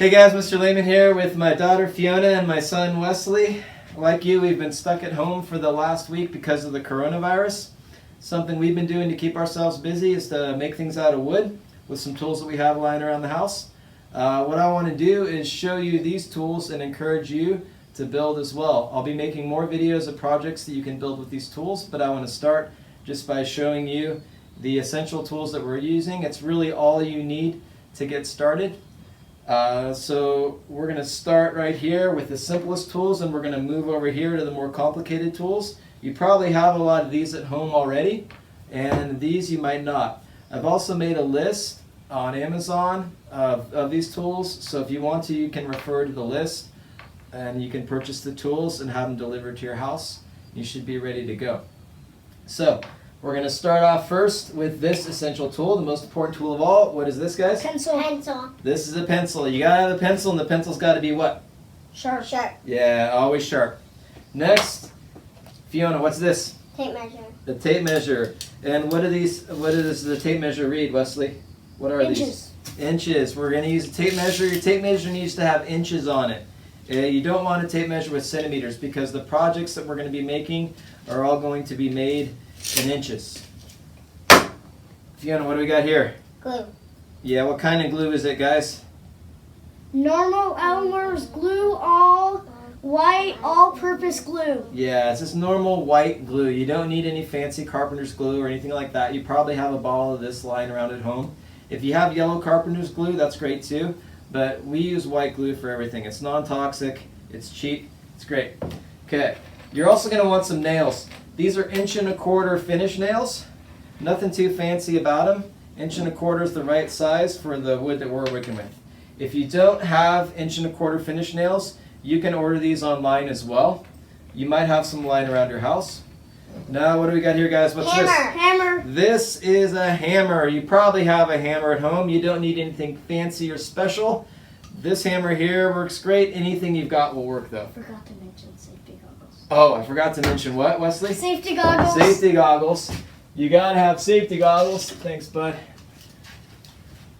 Hey guys, Mr. Lehman here with my daughter Fiona and my son Wesley. Like you, we've been stuck at home for the last week because of the coronavirus. Something we've been doing to keep ourselves busy is to make things out of wood with some tools that we have lying around the house. What I want to do is show you these tools and encourage you to build as well. I'll be making more videos of projects that you can build with these tools, but I want to start just by showing you the essential tools that we're using. It's really all you need to get started. So we're going to start right here with the simplest tools, and we're going to move over here to the more complicated tools. You probably have a lot of these at home already, and these you might not. I've also made a list on Amazon of these tools, so if you want to, you can refer to the list and you can purchase the tools and have them delivered to your house. You should be ready to go. So we're going to start off first with this essential tool, the most important tool of all. What is this, guys? Pencil. This is a pencil. You gotta have a pencil, and the pencil's got to be what? Sharp. Yeah, always sharp. Next, Fiona, what's this? Tape measure. The tape measure. And what are these? What does the tape measure read, Wesley? What are Inches. these? Inches. We're gonna use a tape measure. Your tape measure needs to have inches on it. You don't want a tape measure with centimeters because the projects that we're going to be making are all going to be made in inches. Fiona, what do we got here? Glue. Yeah, what kind of glue is it, guys? Normal Elmer's glue, all white, all-purpose glue. Yeah, it's just normal white glue. You don't need any fancy carpenter's glue or anything like that. You probably have a bottle of this lying around at home. If you have yellow carpenter's glue, that's great too. But we use white glue for everything. It's non-toxic, it's cheap, it's great. Okay, you're also going to want some nails. These are 1¼ inch finish nails. Nothing too fancy about them. 1¼ inch is the right size for the wood that we're working with. If you don't have 1¼ inch finish nails, you can order these online as well. You might have some lying around your house. Now, what do we got here, guys? What's this? Hammer. This is a hammer. You probably have a hammer at home. You don't need anything fancy or special. This hammer here works great. Anything you've got will work, though. Forgot to mention safety goggles. Oh, I forgot to mention what, Wesley? Safety goggles. Safety goggles. You gotta have safety goggles. Thanks, bud.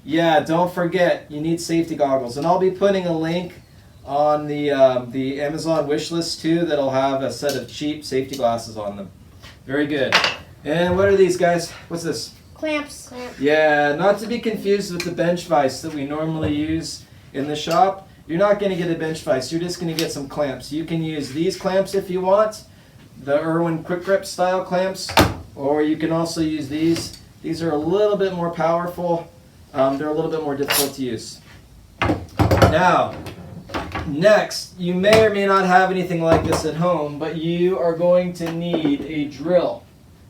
Yeah, don't forget, you need safety goggles. And I'll be putting a link on the Amazon wish list, too, that'll have a set of cheap safety glasses on them. Very good. And what are these, guys? What's this? Clamps. Yeah, not to be confused with the bench vise that we normally use in the shop. You're not going to get a bench vise. You're just going to get some clamps. You can use these clamps if you want, the Irwin Quick Grip style clamps, or you can also use these. These are a little bit more powerful. They're a little bit more difficult to use. Now, next, you may or may not have anything like this at home, but you are going to need a drill.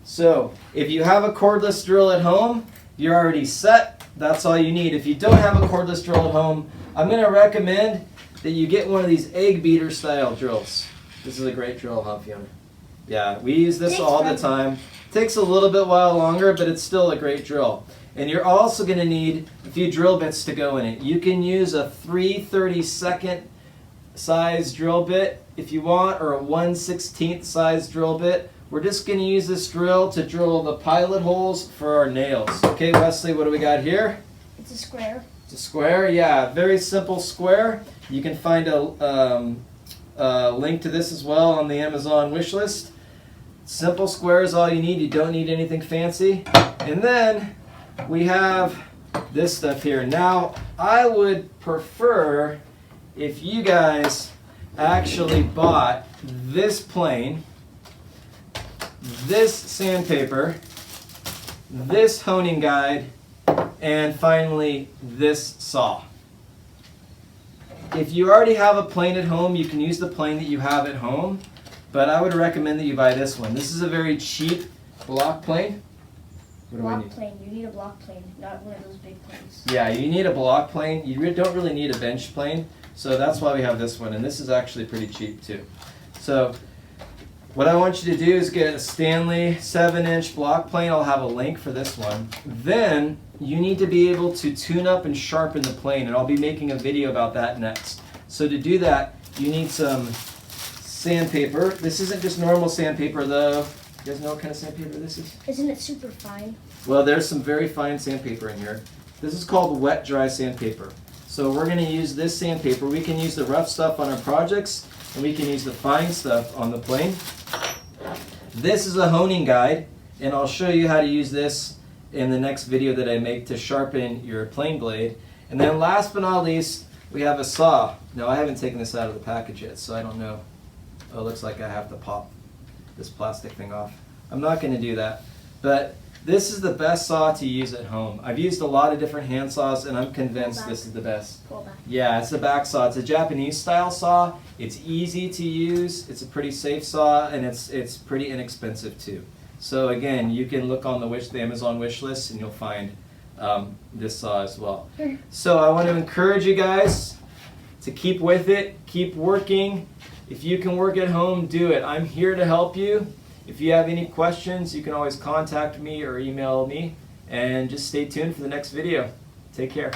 So, if you have a cordless drill at home, you're already set. That's all you need. If you don't have a cordless drill at home, I'm going to recommend that you get one of these egg beater style drills. This is a great drill, huh, Fiona? Yeah, we use this all the time. Takes a little bit while longer, but it's still a great drill. And you're also going to need a few drill bits to go in it. You can use a 3/32 size drill bit if you want, or a 1/16 size drill bit. We're just going to use this drill to drill the pilot holes for our nails. Okay, Wesley, what do we got here? It's a square. It's a square, yeah, very simple square. You can find a link to this as well on the Amazon wish list. Simple square is all you need. You don't need anything fancy. And then we have this stuff here. Now, I would prefer if you guys actually bought this plane, this sandpaper, this honing guide, and finally this saw. If you already have a plane at home, you can use the plane that you have at home, but I would recommend that you buy this one. This is a very cheap block plane. What do I need? Block plane. You need a block plane, not one of those big planes. Yeah, you need a block plane. You don't really need a bench plane, so that's why we have this one, and this is actually pretty cheap too. So what I want you to do is get a Stanley 7-inch block plane. I'll have a link for this one. Then you need to be able to tune up and sharpen the plane, and I'll be making a video about that next. So to do that, you need some sandpaper. This isn't just normal sandpaper though. You guys know what kind of sandpaper this is? Isn't it super fine? Well, there's some very fine sandpaper in here. This is called wet dry sandpaper. So we're going to use this sandpaper. We can use the rough stuff on our projects, and we can use the fine stuff on the plane. This is a honing guide, and I'll show you how to use this in the next video that I make to sharpen your plane blade. And then last but not least, we have a saw. Now I haven't taken this out of the package yet, so I don't know. Oh, it looks like I have to pop this plastic thing off. I'm not going to do that. But this is the best saw to use at home. I've used a lot of different hand saws, and I'm convinced this is the best. Pull back. Yeah, it's a back saw. It's a Japanese style saw. It's easy to use. It's a pretty safe saw, and it's pretty inexpensive too. So again, you can look on the Amazon wish list, and you'll find this saw as well. So I want to encourage you guys to keep with it, keep working. If you can work at home, do it. I'm here to help you. If you have any questions, you can always contact me or email me, and just stay tuned for the next video. Take care.